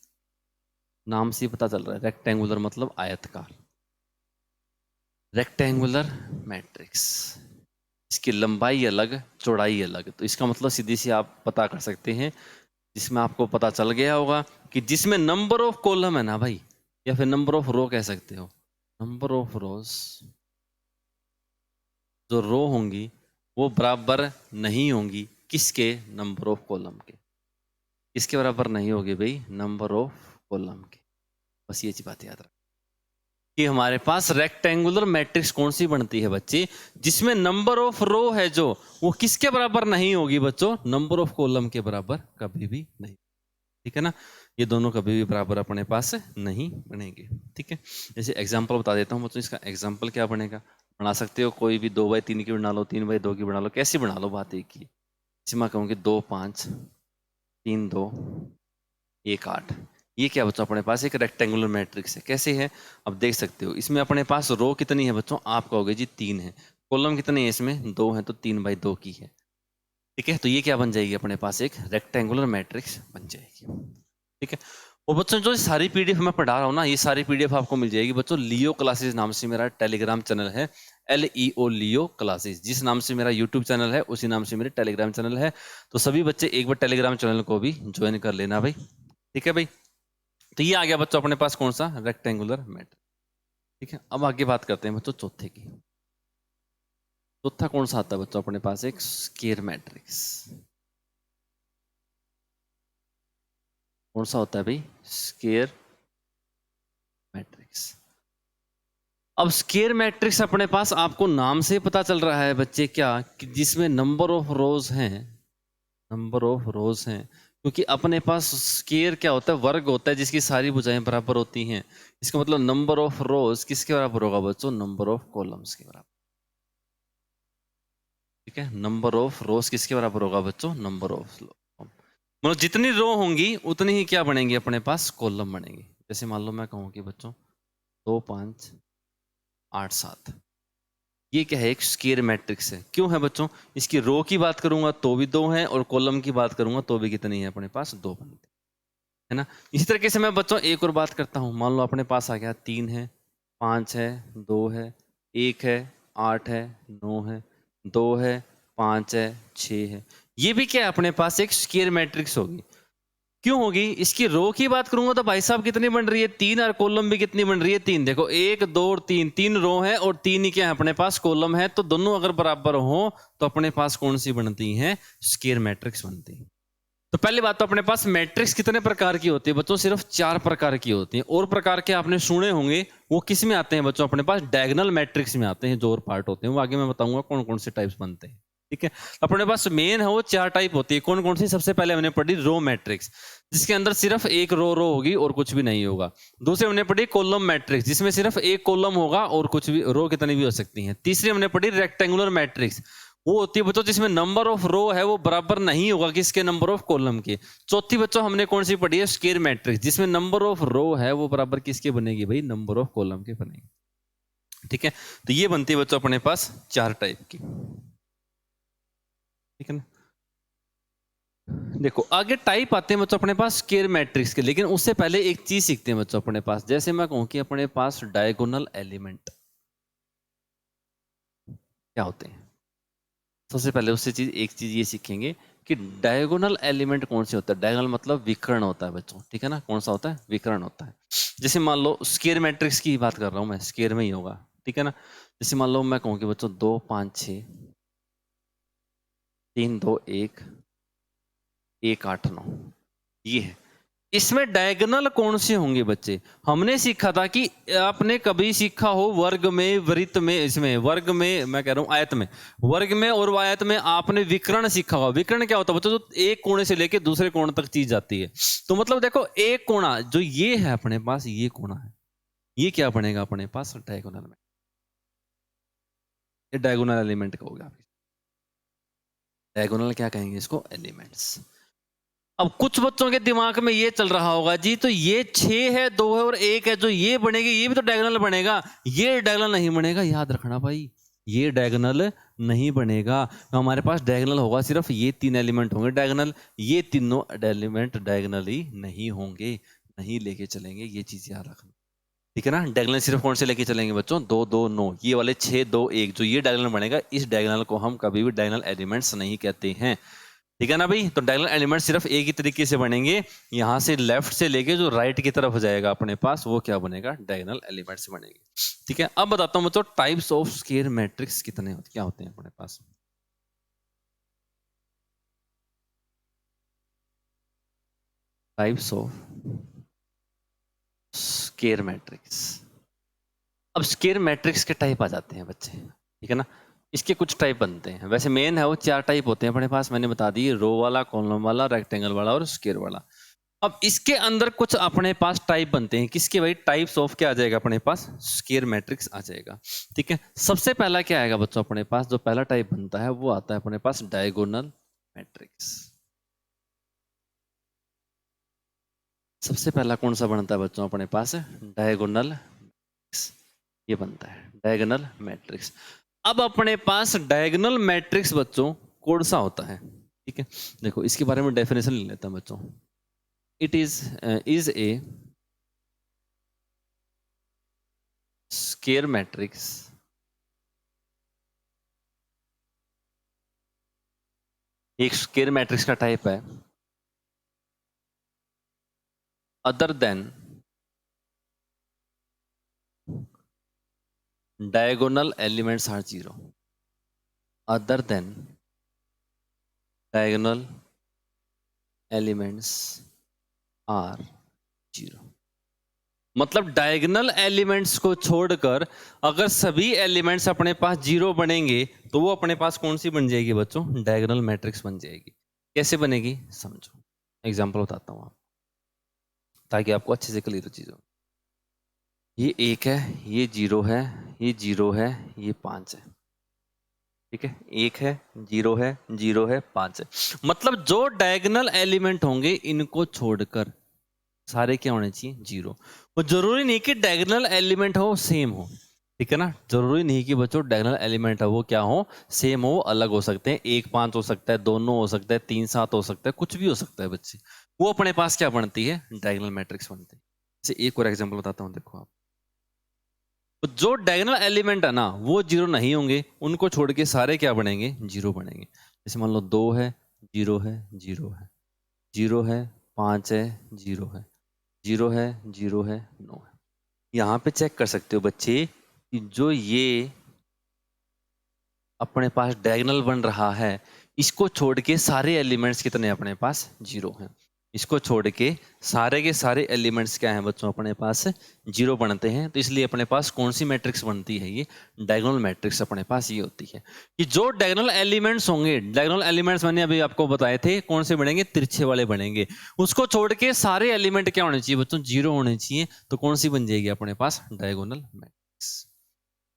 नाम से ही पता चल रहा है, रेक्टेंगुलर मतलब आयतकार। रेक्टेंगुलर मैट्रिक्स, इसकी लंबाई अलग, चौड़ाई अलग, तो इसका मतलब सीधी सी आप पता कर सकते हैं, जिसमें आपको पता चल गया होगा कि जिसमें नंबर ऑफ कॉलम है ना भाई, या फिर नंबर ऑफ रो कह सकते हो, नंबर ऑफ रोज, जो रो होंगी वो बराबर नहीं होंगी किसके, नंबर ऑफ कॉलम के। किसके बराबर नहीं होगी भाई, नंबर ऑफ कॉलम के। बस ये बात याद रख कि हमारे पास रेक्टेंगुलर मैट्रिक्स कौन सी बनती है बच्चे, जिसमें नंबर ऑफ रो है जो, वो किसके बराबर नहीं होगी बच्चों, नंबर ऑफ कॉलम के बराबर कभी भी नहीं। ठीक है ना, ये दोनों कभी भी बराबर अपने पास नहीं बनेंगे। ठीक है, जैसे एग्जांपल बता देता हूँ बच्चों, इसका एग्जांपल क्या बनेगा, बना सकते हो कोई भी 2x3 की बना लो, 3x2 की बना लो, कैसी बना लो, बात एक ही। जैसे मैं कहूँगी 2 5 3 2 1 8। ये क्या बच्चों अपने पास एक रेक्टेंगुलर मैट्रिक्स है। कैसे है, अब देख सकते हो, इसमें अपने पास रो कितनी है बच्चों, आप कहोगे जी 3 है। कॉलम कितने हैं इसमें, 2 है, तो 3/2 की है। ठीक है, तो ये क्या बन जाएगी अपने पास, एक रेक्टेंगुलर मैट्रिक्स बन जाएगी। ठीक है, और बच्चों जो सारी पीडीएफ मैं पढ़ा रहा हूँ ना, ये सारी पीडीएफ आपको मिल जाएगी बच्चों, लियो क्लासेस नाम से मेरा टेलीग्राम चैनल है, LEO लियो क्लासेस। जिस नाम से मेरा यूट्यूब चैनल है उसी नाम से मेरे टेलीग्राम चैनल है। तो सभी बच्चे एक बार टेलीग्राम चैनल को भी ज्वाइन कर लेना भाई। ठीक है भाई, तो ये आ गया बच्चों अपने पास कौन सा, रेक्टेंगुलर मैट्रिक्स। ठीक है, अब आगे बात करते हैं बच्चों चौथे की। चौथा कौन सा आता है बच्चों अपने पास? एक स्केयर मैट्रिक्स। कौन सा होता है भाई? Square matrix. अब स्केयर मैट्रिक्स अपने पास आपको नाम से पता चल रहा है बच्चे क्या, कि जिसमें नंबर ऑफ रोज हैं, नंबर ऑफ रोज हैं। क्योंकि अपने पास स्केयर क्या होता है? वर्ग होता है जिसकी सारी भुजाएं बराबर होती हैं। इसका मतलब नंबर ऑफ रोज किसके बराबर होगा बच्चों? नंबर ऑफ कॉलम्स के बराबर। ठीक है, नंबर ऑफ रोज किसके बराबर होगा बच्चों? नंबर ऑफ, मतलब जितनी रो होंगी उतनी ही क्या बनेंगी अपने पास? कॉलम बनेंगी। जैसे मान लो मैं कहूँ कि बच्चों 2 5 8 7, ये क्या है? एक स्केयर मैट्रिक्स है। क्यों है बच्चों? इसकी रो की बात करूंगा तो भी 2 है, और कॉलम की बात करूंगा तो भी कितनी है अपने पास? 2 बनती है ना। इसी तरीके से मैं बच्चों एक और बात करता हूं। मान लो अपने पास आ गया 3 है, 5 है, 2 है, 1 है, 8 है, 9 है, 2 है, 5 है, 6 है। ये भी क्या है अपने पास? एक स्केयर मैट्रिक्स होगी। क्यों होगी? इसकी रो की बात करूंगा तो भाई साहब कितनी बन रही है? 3, और कॉलम भी कितनी बन रही है? 3। देखो 1 2 और 3, 3 रो है और 3 ही क्या है अपने पास? कॉलम है। तो दोनों अगर बराबर हो तो अपने पास कौन सी बनती है? स्केयर मैट्रिक्स बनती है। तो पहली बात तो अपने पास मैट्रिक्स कितने प्रकार की होती है बच्चों? सिर्फ 4 प्रकार की होती है। और प्रकार के आपने सुने होंगे, वो किस में आते हैं बच्चों? अपने पास डायगोनल मैट्रिक्स में आते हैं। जो और पार्ट होते हैं वो आगे मैं बताऊंगा कौन कौन से टाइप्स बनते हैं। ठीक है, अपने पास मेन है वो 4 टाइप होती है। कौन कौन सी? सबसे पहले हमने पढ़ी रो मैट्रिक्स, जिसके अंदर सिर्फ एक रो होगी और कुछ भी नहीं होगा। दूसरी हमने पढ़ी कॉलम मैट्रिक्स, जिसमें सिर्फ एक कॉलम होगा और कुछ भी रो कितनी भी हो सकती हैं। तीसरी हमने पढ़ी रेक्टेंगुलर मैट्रिक्स, वो होती है बच्चों जिसमें नंबर ऑफ रो है वो बराबर नहीं होगा किसके? नंबर ऑफ कॉलम के। चौथी बच्चों हमने कौन सी पढ़ी है? स्केयर मैट्रिक्स, जिसमें नंबर ऑफ रो है वो बराबर किसके बनेगी भाई? नंबर ऑफ कॉलम के बनेगी। ठीक है, तो ये बनती है बच्चों अपने पास 4 टाइप की। ठीक है ना। देखो आगे टाइप आते हैं बच्चों अपने पास स्केयर मैट्रिक्स के, लेकिन उससे पहले एक चीज सीखते हैं बच्चों अपने पास। जैसे मैं कहूं कि अपने पास डायगोनल एलिमेंट क्या होते हैं। सबसे पहले उससे एक चीज ये सीखेंगे कि डायगोनल एलिमेंट कौन से होता है। डायगोनल मतलब विकर्ण होता है बच्चों। ठीक है ना, कौन सा होता है? विकर्ण होता है। जैसे मान लो स्केयर मैट्रिक्स की बात कर रहा हूं मैं, स्केयर में ही होगा। ठीक है ना। जैसे मान लो मैं कहूँ कि बच्चों 2 5 6 3 2 1 1 8 9, ये है। इसमें डायगोनल कौन से होंगे बच्चे? हमने सीखा था कि आपने कभी सीखा हो वर्ग में, वृत्त में, इसमें वर्ग में मैं कह रहा हूं आयत में, वर्ग में और आयत में आपने विकर्ण सीखा होगा। विकर्ण क्या होता है बच्चों? जो एक कोने से लेके दूसरे कोण तक चीज जाती है। तो मतलब देखो एक कोना जो ये है अपने पास, ये कोना है, ये क्या बनेगा अपने पास? डायगोनल में। ये डायगोनल एलिमेंट कहोगे आप। डायगोनल क्या कहेंगे इसको? एलिमेंट्स। अब कुछ बच्चों के दिमाग में ये चल रहा होगा जी, तो ये 6 है, 2 है और 1 है, जो ये बनेगी ये भी तो डायगोनल बनेगा। ये डायगोनल नहीं बनेगा, याद रखना भाई, ये डायगोनल नहीं बनेगा। तो हमारे पास डायगोनल होगा सिर्फ ये 3 एलिमेंट होंगे डायगोनल। ये तीनों एलिमेंट डायगोनल ही नहीं होंगे, नहीं लेके चलेंगे। ये चीज याद रखना। ठीक है ना। डायगोनल सिर्फ कौन से लेके चलेंगे बच्चों? 2 2 9, ये वाले 6 2 1, जो ये डायगोनल बनेगा, इस डायगोनल को हम कभी भी डायगोनल एलिमेंट्स नहीं कहते हैं। ठीक है ना भाई। तो डायगोनल एलिमेंट सिर्फ एक ही तरीके से बनेंगे, यहां से लेफ्ट से लेके जो राइट की तरफ जाएगा अपने पास, वो क्या बनेगा? डायगोनल एलिमेंट से बनेंगे। ठीक है, अब बताता हूं बच्चों टाइप्स ऑफ स्केयर मैट्रिक्स कितने होते, क्या होते हैं अपने पास। Types of square matrix. अब स्केयर मैट्रिक्स के टाइप आ जाते हैं बच्चे। ठीक है ना। इसके कुछ टाइप बनते हैं। वैसे मेन है वो 4 टाइप होते हैं अपने पास, मैंने बता दी, रो वाला, कॉलम वाला, रेक्टेंगल वाला और स्केयर वाला। अब इसके अंदर कुछ अपने पास टाइप बनते हैं। किसके भाई? टाइप्स ऑफ क्या आ जाएगा अपने पास? स्केयर मैट्रिक्स आ जाएगा। ठीक है, सबसे पहला क्या आएगा बच्चों अपने पास? जो पहला टाइप बनता है वो आता है अपने पास डायगोनल मैट्रिक्स। सबसे पहला कौन सा बनता है बच्चों अपने पास? Diagonal matrix. ये बनता है डायगोनल मैट्रिक्स। अब अपने पास डायगोनल मैट्रिक्स बच्चों कौन सा होता है? ठीक है, देखो इसके बारे में डेफिनेशन ले लेता हूं बच्चों। It is a square matrix एक स्केयर मैट्रिक्स का टाइप है other than diagonal elements are zero. Other than diagonal elements are zero. मतलब डायगोनल एलिमेंट्स को छोड़कर अगर सभी एलिमेंट्स अपने पास जीरो बनेंगे तो वो अपने पास कौन सी बन जाएगी बच्चों? डायगोनल मैट्रिक्स बन जाएगी। कैसे बनेगी समझो, एग्जांपल बताता हूं आप, ताकि आपको अच्छे से क्लियर चीज हो। ये एक है, ये जीरो है, ये जीरो है, ये पांच है। ठीक है, एक है, जीरो है, पांच है। मतलब जो डायगोनल एलिमेंट होंगे इनको छोड़कर सारे क्या होने चाहिए? जीरो। वो जरूरी नहीं कि डायगोनल एलिमेंट हो सेम हो, ठीक है ना? जरूरी नहीं कि बच्चों डायगोनल एलिमेंट है वो क्या हो? सेम हो, अलग हो सकते हैं। एक पांच हो सकता है, दोनों हो सकता है, तीन सात हो सकता है, कुछ भी हो सकता है बच्चे। वो अपने पास क्या बनती है? डायगोनल मैट्रिक्स बनती है। जैसे एक और एग्जांपल बताता हूँ, देखो आप। तो जो डायगोनल एलिमेंट है ना वो जीरो नहीं होंगे, उनको छोड़ के सारे क्या बनेंगे? जीरो बनेंगे। जैसे मान लो दो है, जीरो है, जीरो है, जीरो है, पांच है, जीरो है, जीरो है, जीरो है, नो है। यहाँ पे चेक कर सकते हो बच्चे कि जो ये अपने पास डायगोनल बन रहा है, इसको छोड़ के सारे एलिमेंट्स कितने अपने पास? जीरो हैं। इसको छोड़ के सारे एलिमेंट्स क्या हैं बच्चों? अपने पास जीरो बनते हैं। तो इसलिए अपने पास कौन सी मैट्रिक्स बनती है? ये डायगोनल मैट्रिक्स अपने पास ये होती है कि जो डायगोनल एलिमेंट्स होंगे, डायगोनल एलिमेंट्स मैंने अभी आपको बताए थे कौन से बनेंगे? तिरछे वाले बनेंगे। उसको छोड़ के सारे एलिमेंट क्या होने चाहिए बच्चों? जीरो होने चाहिए। तो कौन सी बन जाएगी अपने पास? Diagonal matrix.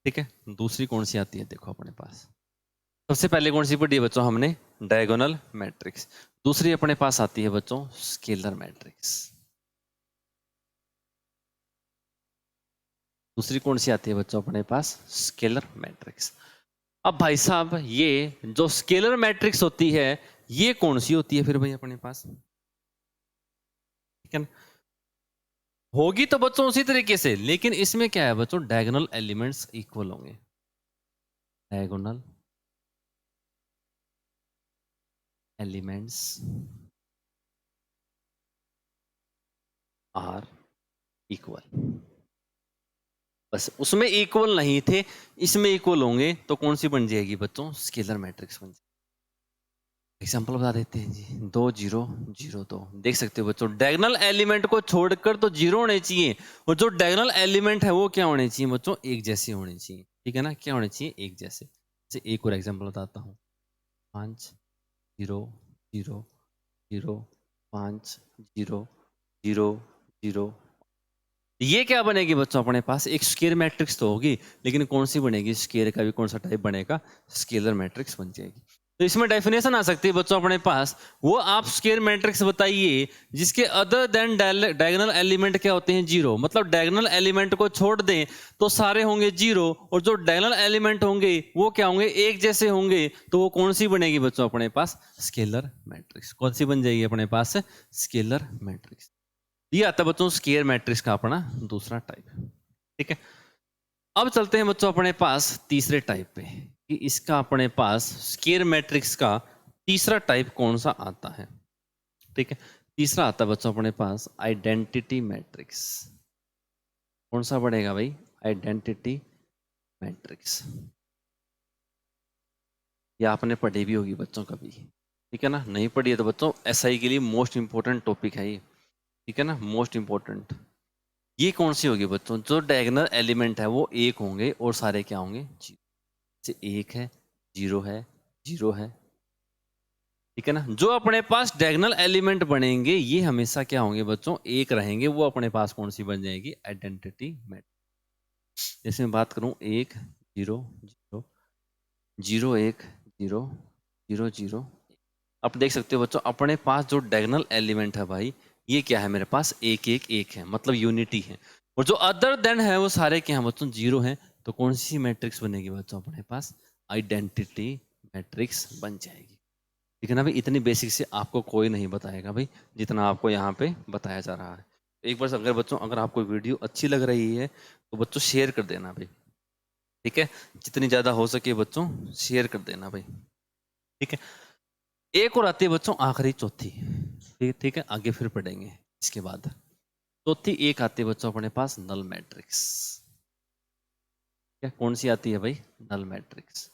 ठीक है, दूसरी कौन सी आती है देखो अपने पास। सबसे पहले कौन सी पढ़ी है बच्चों हमने? Diagonal matrix. दूसरी अपने पास आती है बच्चों स्केलर मैट्रिक्स। दूसरी कौन सी आती है बच्चों अपने पास? Scalar matrix. अब भाई साहब ये जो स्केलर मैट्रिक्स होती है ये कौन सी होती है फिर भाई अपने पास? ठीक है ना? होगी तो बच्चों उसी तरीके से, लेकिन इसमें क्या है बच्चों? डायगोनल एलिमेंट्स इक्वल होंगे। Diagonal elements are equal. बस उसमें इक्वल नहीं थे, इसमें इक्वल होंगे तो कौन सी बन जाएगी बच्चों? स्केलर मैट्रिक्स बन जाएगी। एग्जाम्पल बता देते हैं जी। दो जीरो, जीरो दो। देख सकते हो बच्चों डायगोनल एलिमेंट को छोड़कर तो जीरो होने चाहिए, और जो डायगोनल एलिमेंट है वो क्या होने चाहिए बच्चों? एक जैसे होने चाहिए। ठीक है ना? क्या होने चाहिए? एक जैसे। जैसे एक और एग्जाम्पल बताता हूँ। पाँच जीरो, जीरो, जीरो, पाँच जीरो, जीरो, जीरो। ये क्या बनेगी बच्चों अपने पास? एक स्केलर मैट्रिक्स तो होगी, लेकिन कौन सी बनेगी? स्केलर का भी कौन सा टाइप बनेगा? स्केलर मैट्रिक्स बन जाएगी। तो इसमें डेफिनेशन आ सकती है बच्चों अपने पास, वो आप स्केलर मैट्रिक्स बताइए जिसके अदर देन डायगोनल एलिमेंट क्या होते हैं? जीरो। मतलब डायगोनल एलिमेंट को छोड़ दें तो सारे होंगे जीरो, और जो डायगोनल एलिमेंट होंगे वो क्या होंगे? एक जैसे होंगे। तो वो कौन सी बनेगी बच्चों अपने पास? Scalar matrix. कौन सी बन जाएगी अपने पास? Scalar matrix. ये आता है बच्चों स्केयर मैट्रिक्स का अपना दूसरा टाइप। ठीक है, अब चलते हैं बच्चों अपने पास तीसरे टाइप पे कि इसका अपने पास स्केयर मैट्रिक्स का तीसरा टाइप कौन सा आता है। ठीक है, तीसरा आता है बच्चों अपने पास आइडेंटिटी मैट्रिक्स। कौन सा बढ़ेगा भाई? Identity matrix. ये आपने पढ़ी भी होगी बच्चों कभी। ठीक है ना? नहीं पढ़ी है तो बच्चों एसआई के लिए मोस्ट इंपॉर्टेंट टॉपिक है ये। ठीक है ना? Most important. ये कौन सी होगी बच्चों? जो डायगोनल एलिमेंट है वो एक होंगे और सारे क्या होंगे? जीरो। जैसे एक है, जीरो है, जीरो है। ठीक है ना? जो अपने पास डायगोनल एलिमेंट बनेंगे ये हमेशा क्या होंगे बच्चों? एक रहेंगे। वो अपने पास कौन सी बन जाएगी? Identity matrix. जैसे मैं बात करूं, एक जीरो, जीरो, जीरो एक, जीरो, जीरो जीरो। आप देख सकते हो बच्चों अपने पास जो डायगोनल एलिमेंट है भाई ये क्या है? मेरे पास एक एक एक है, मतलब यूनिटी है। और जो अदर देन है वो सारे क्या हैं बच्चों? जीरो हैं। तो कौन सी मैट्रिक्स बनेगी बच्चों अपने पास? आइडेंटिटी मैट्रिक्स बन जाएगी। ठीक है ना भाई? इतनी बेसिक से आपको कोई नहीं बताएगा भाई जितना आपको यहाँ पे बताया जा रहा है। एक बार अगर बच्चों अगर आपको वीडियो अच्छी लग रही है तो बच्चों शेयर कर देना भाई। ठीक है, जितनी ज्यादा हो सके बच्चों शेयर कर देना भाई। ठीक है, एक और आती है बच्चों आखिरी चौथी। ठीक ठीक है, आगे फिर पढ़ेंगे इसके बाद। चौथी एक आती है बच्चों अपने पास नल मैट्रिक्स। क्या कौन सी आती है भाई? Null matrix.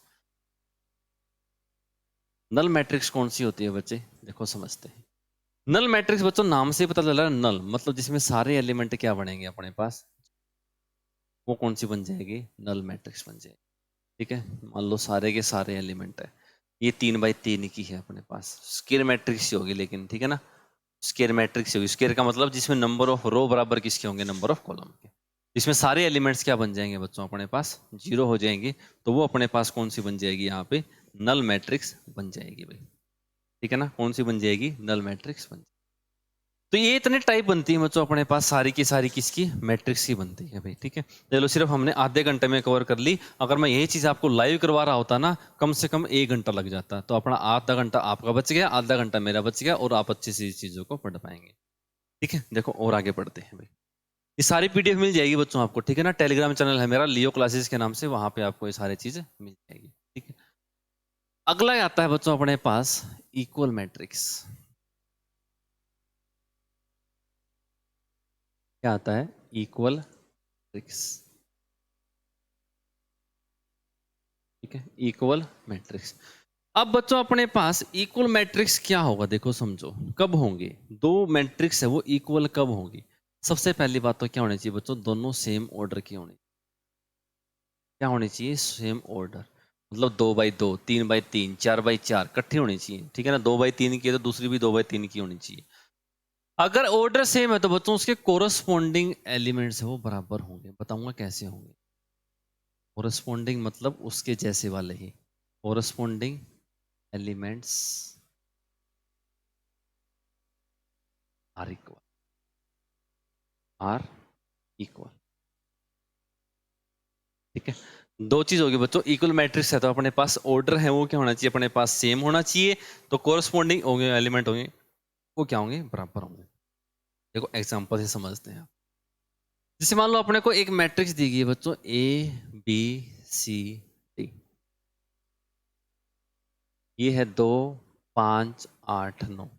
नल मैट्रिक्स कौन सी होती है बच्चे, देखो समझते हैं। नल मैट्रिक्स बच्चों नाम से ही पता चल रहा है, नल मतलब जिसमें सारे एलिमेंट क्या बनेंगे अपने पास, वो कौन सी बन जाएगी, नल मैट्रिक्स बन जाएगी। ठीक है, मान लो सारे के सारे एलिमेंट है, ये 3 बाई 3 की है अपने पास, स्क्वायर मैट्रिक्स ही होगी लेकिन, ठीक है ना, स्क्वायर मैट्रिक्स होगी। स्क्वायर का मतलब जिसमें नंबर ऑफ रो बराबर किसके होंगे, नंबर ऑफ कॉलम के। इसमें सारे एलिमेंट्स क्या बन जाएंगे बच्चों, अपने पास 0 हो जाएंगे, तो वो अपने पास कौन सी बन जाएगी यहाँ पे, नल मैट्रिक्स बन जाएगी भाई। ठीक है ना, कौन सी बन जाएगी, नल मैट्रिक्स बन जाएगी। तो ये इतने टाइप बनती है बच्चों अपने पास, सारी की सारी किसकी, मैट्रिक्स की बनती है भाई। ठीक है, चलो सिर्फ हमने आधे घंटे में कवर कर ली। अगर मैं यही चीज आपको लाइव करवा रहा होता ना, कम से कम 1 घंटा लग जाता। तो अपना आधा घंटा आपका बच गया, आधा घंटा मेरा बच गया, और आप अच्छी सी चीजों को पढ़ पाएंगे। ठीक है, देखो और आगे बढ़ते हैं भाई। ये सारी पीडीएफ मिल जाएगी बच्चों आपको, ठीक है ना। टेलीग्राम चैनल है मेरा लियो क्लासेस के नाम से, वहां पे आपको ये सारी चीजें मिल जाएगी। ठीक है, अगला आता है बच्चों अपने पास इक्वल मैट्रिक्स। क्या आता है, इक्वल मैट्रिक्स। ठीक है, इक्वल मैट्रिक्स। अब बच्चों अपने पास इक्वल मैट्रिक्स क्या होगा, देखो समझो, कब होंगे दो मैट्रिक्स है वो इक्वल, कब होंगी। सबसे पहली बात तो क्या होनी चाहिए बच्चों, दोनों सेम ऑर्डर की होनी, क्या होनी चाहिए, सेम ऑर्डर। मतलब 2 बाई 2, 3 बाई 3, 4 बाई 4 इकट्ठी होनी चाहिए। ठीक है ना, 2 बाई 3 की है तो दूसरी भी 2 बाई 3 की होनी चाहिए। अगर ऑर्डर सेम है तो बच्चों उसके कोरस्पॉन्डिंग एलिमेंट्स है वो बराबर होंगे। बताऊंगा कैसे होंगे। कोरस्पॉन्डिंग मतलब उसके जैसे वाले ही, corresponding elements are equal, are equal. ठीक है, दो चीज होगी बच्चों, इक्वल मैट्रिक्स है तो अपने पास ऑर्डर है वो क्या होना चाहिए, अपने पास सेम होना चाहिए। तो कोरस्पॉन्डिंग होंगे एलिमेंट होंगे वो क्या होंगे, बराबर होंगे। देखो एग्जांपल से समझते हैं। जैसे मान लो अपने को एक मैट्रिक्स दी गई है बच्चों, ABCD। ये है 2, 5, 8, 9।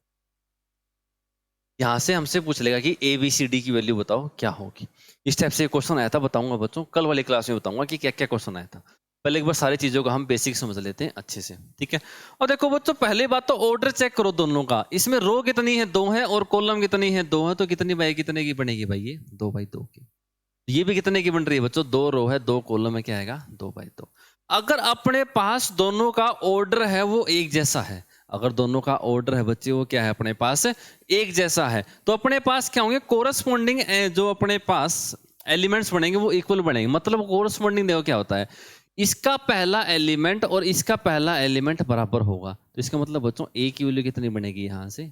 यहां से हमसे पूछ लेगा कि ABCD की वैल्यू बताओ क्या होगी। इस टाइप से क्वेश्चन आया था, बताऊंगा बच्चों, कल वाली क्लास में बताऊंगा कि क्या क्या क्वेश्चन आया था। पहले एक बार सारी चीजों का हम बेसिक समझ लेते हैं अच्छे से। ठीक है, और देखो बच्चों पहले बात तो ऑर्डर चेक करो दोनों का। इसमें रो कितनी है, 2 है, और कॉलम कितनी है, 2 है। तो कितनी बाई कितने की बनेगी भाई, ये 2 बाई 2 की। ये भी कितने की बन रही है बच्चों, 2 रो है, 2 कॉलम है, क्या आएगा, 2 बाई 2। अगर अपने पास दोनों का ऑर्डर है वो एक जैसा है, अगर दोनों का ऑर्डर है बच्चे वो क्या है अपने पास एक जैसा है, तो अपने पास क्या होंगे, कोरस्पॉन्डिंग जो अपने पास एलिमेंट्स बनेंगे वो इक्वल बनेंगे। मतलब कोरस्पॉन्डिंग देखो क्या होता है, इसका पहला एलिमेंट और इसका पहला एलिमेंट बराबर होगा। तो इसका मतलब बच्चों ए की वैल्यू कितनी बनेगी यहां से,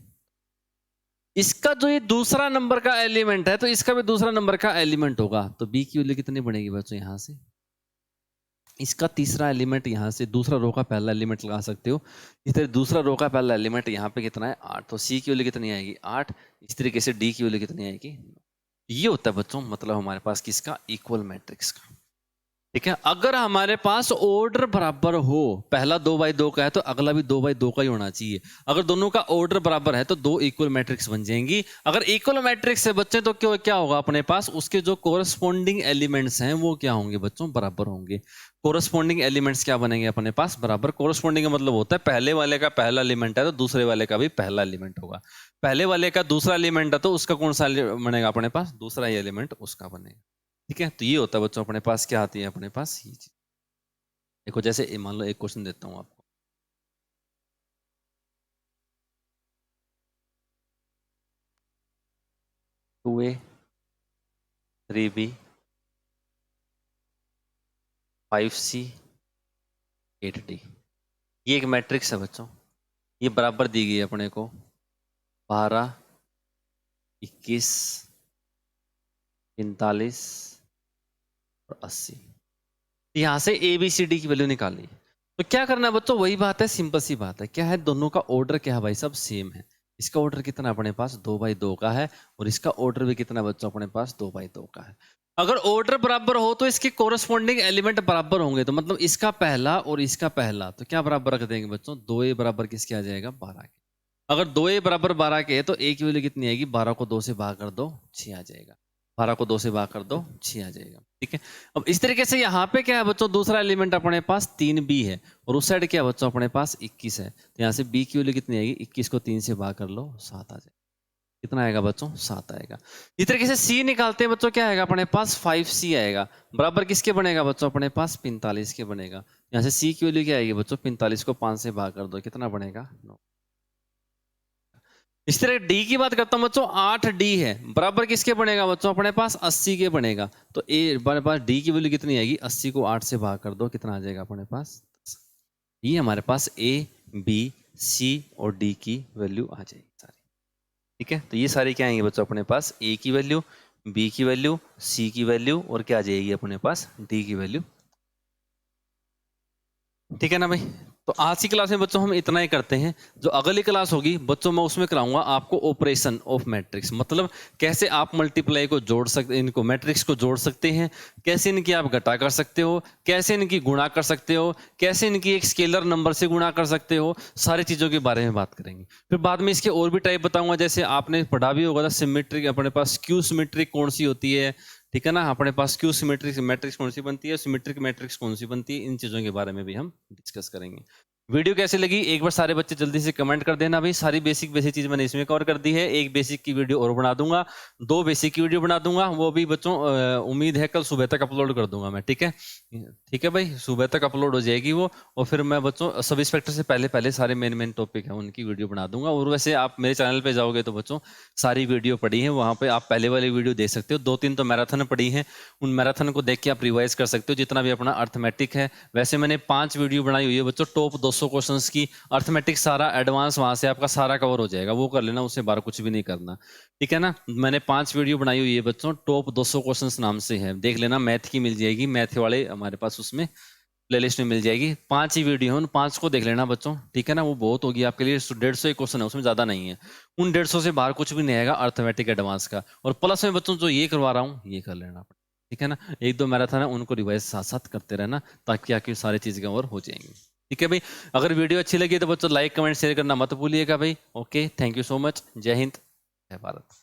इसका जो ये दूसरा नंबर का एलिमेंट है तो इसका भी दूसरा नंबर का एलिमेंट होगा। तो बी की वैल्यू कितनी बनेगी बच्चों यहां से, इसका तीसरा एलिमेंट यहां से, दूसरा रो का पहला एलिमेंट लगा सकते हो। इस तरह दूसरा रो का पहला एलिमेंट यहाँ पे कितना है, 8। तो सी की वैल्यू कितनी आएगी, 8। इस तरीके से डी की वैल्यू कितनी आएगी। ये होता है बच्चों मतलब हमारे पास किसका, इक्वल मैट्रिक्स का। ठीक है, अगर हमारे पास ऑर्डर बराबर हो, पहला 2 बाई 2 का है तो अगला भी 2 बाई 2 का ही होना चाहिए। अगर दोनों का ऑर्डर बराबर है तो दो इक्वल मैट्रिक्स बन जाएंगी। अगर इक्वल मैट्रिक्स है बच्चे तो क्या क्या होगा अपने पास, उसके जो कोरस्पॉन्डिंग एलिमेंट्स हैं वो क्या होंगे बच्चों, बराबर होंगे। कोरस्पॉन्डिंग एलिमेंट्स क्या बनेंगे अपने पास, बराबर। कोरस्पॉन्डिंग का मतलब होता है पहले वाले का पहला एलिमेंट है तो दूसरे वाले का भी पहला एलिमेंट होगा। पहले वाले का दूसरा एलिमेंट है तो उसका कौन सा बनेगा अपने पास, दूसरा ही एलिमेंट उसका बनेगा। ठीक है, तो ये होता है बच्चों अपने पास क्या आती है अपने पास ये चीज। देखो जैसे मान लो एक क्वेश्चन देता हूं आपको, 2A 3B 5C 8D। ये एक मैट्रिक्स है बच्चों, ये बराबर दी गई है अपने को 12, 21, 45 और 80। यहां से ABCD की वैल्यू निकाली। तो क्या करना है बच्चों, वही बात है, सिंपल सी बात है। क्या है, दोनों का ऑर्डर क्या है भाई, सब सेम है। इसका ऑर्डर कितना अपने पास, 2 बाई 2 का है, और इसका ऑर्डर भी कितना बच्चों अपने पास, 2 बाई 2 का है। अगर ऑर्डर बराबर हो तो इसके कोरस्पॉन्डिंग एलिमेंट बराबर होंगे। तो मतलब इसका पहला और इसका पहला तो क्या बराबर रख देंगे बच्चों, 2A बराबर किसके आ जाएगा, 12 के। अगर 2A बराबर 12 के है तो A की वैल्यू कितनी आएगी, 12 को 2 से भाग कर दो 6 आ जाएगा। 12 को 2 से भाग कर दो 6 आ जाएगा। ठीक है, अब इस तरीके से यहाँ पे क्या है बच्चों, दूसरा एलिमेंट अपने पास 3b है और उस साइड क्या है बच्चों अपने पास 21 है। तो यहाँ से b की वैल्यू कितनी आएगी, 21 को 3 से भाग कर लो 7 आ जाएगा। कितना आएगा बच्चों, 7 आएगा। इस तरीके से c निकालते हैं बच्चों, क्या आएगा अपने पास 5c आएगा, बराबर किसके बनेगा बच्चों अपने पास 45 के बनेगा। यहाँ से c की वैल्यू क्या आएगी बच्चों, 45 को 5 से भाग कर दो, कितना बनेगा 9। इस तरह डी की बात करता हूं बच्चों, 8d है, बराबर किसके बनेगा बच्चों अपने पास 80 के बनेगा। तो ए हमारे पास डी की वैल्यू कितनी आएगी, 80 को 8 से भाग कर दो, कितना आ जाएगा अपने पास। ये हमारे पास ए बी सी और डी की वैल्यू आ जाएगी सारी। ठीक है, तो ये सारी क्या आएंगे बच्चों अपने पास, ए की वैल्यू, बी की वैल्यू, सी की वैल्यू और क्या आ जाएगी अपने पास डी की वैल्यू। ठीक है ना भाई। तो आज की क्लास में बच्चों हम इतना ही करते हैं। जो अगली क्लास होगी बच्चों मैं उसमें कराऊंगा आपको ऑपरेशन ऑफ मैट्रिक्स, मतलब कैसे आप मल्टीप्लाई को जोड़ सकते, इनको मैट्रिक्स को जोड़ सकते हैं, कैसे इनकी आप घटा कर सकते हो, कैसे इनकी गुणा कर सकते हो, कैसे इनकी एक स्केलर नंबर से गुणा कर सकते हो, सारी चीज़ों के बारे में बात करेंगे। फिर बाद में इसके और भी टाइप बताऊंगा, जैसे आपने पढ़ा भी होगा था सिमेट्रिक, अपने पास क्यू सिमेट्रिक कौन सी होती है, ठीक है ना, अपने पास क्यू सिमेट्रिक मैट्रिक्स कौन सी बनती है, सिमेट्रिक मैट्रिक्स कौन सी बनती है, इन चीज़ों के बारे में भी हम डिस्कस करेंगे। वीडियो कैसी लगी एक बार सारे बच्चे जल्दी से कमेंट कर देना भाई। सारी बेसिक चीज मैंने इसमें कवर कर दी है। एक बेसिक की वीडियो और बना दूंगा, 2 बेसिक की वीडियो बना दूंगा, वो भी बच्चों उम्मीद है कल सुबह तक अपलोड कर दूंगा मैं। ठीक है, ठीक है भाई, सुबह तक अपलोड हो जाएगी वो। और फिर मैं बच्चों सब इंस्पेक्टर से पहले सारे मेन टॉपिक है उनकी वीडियो बना दूंगा। और वैसे आप मेरे चैनल पे जाओगे तो बच्चों सारी वीडियो पड़ी है, वहां पे आप पहले वाली वीडियो देख सकते हो। 2-3 तो मैराथन पड़ी है, उन मैराथन को देख के आप रिवाइज कर सकते हो जितना भी अपना अर्थमेटिक है। वैसे मैंने 5 वीडियो बनाई हुई है बच्चों टॉप 200 क्वेश्चंस की, अर्थमेटिक सारा एडवांस वहां से आपका सारा कवर हो जाएगा, वो कर लेना, उससे बाहर कुछ भी नहीं करना। ठीक है ना, मैंने 5 वीडियो बनाई हुई है बच्चों टॉप 200 क्वेश्चंस नाम से है, देख लेना, मैथ की मिल जाएगी, मैथ वाले हमारे पास उसमें प्लेलिस्ट में मिल जाएगी। 5 ही वीडियो है, उन 5 को देख लेना बच्चों। ठीक है ना, वो बहुत होगी आपके लिए, 150 क्वेश्चन है उसमें, ज्यादा नहीं है। उन 150 से बाहर कुछ भी नहीं आएगा अर्थमेटिक एडवांस का। और प्लस में बच्चों जो ये करवा रहा हूँ ये कर लेना। ठीक है ना, 1-2 मैराथन है उनको रिवाइज साथ साथ करते रहना, ताकि आके सारी चीजें कवर हो जाएंगी। ठीक है भाई, अगर वीडियो अच्छी लगी तो बच्चों लाइक कमेंट शेयर करना मत भूलिएगा भाई। Okay, thank you so much, जय हिंद, जय भारत।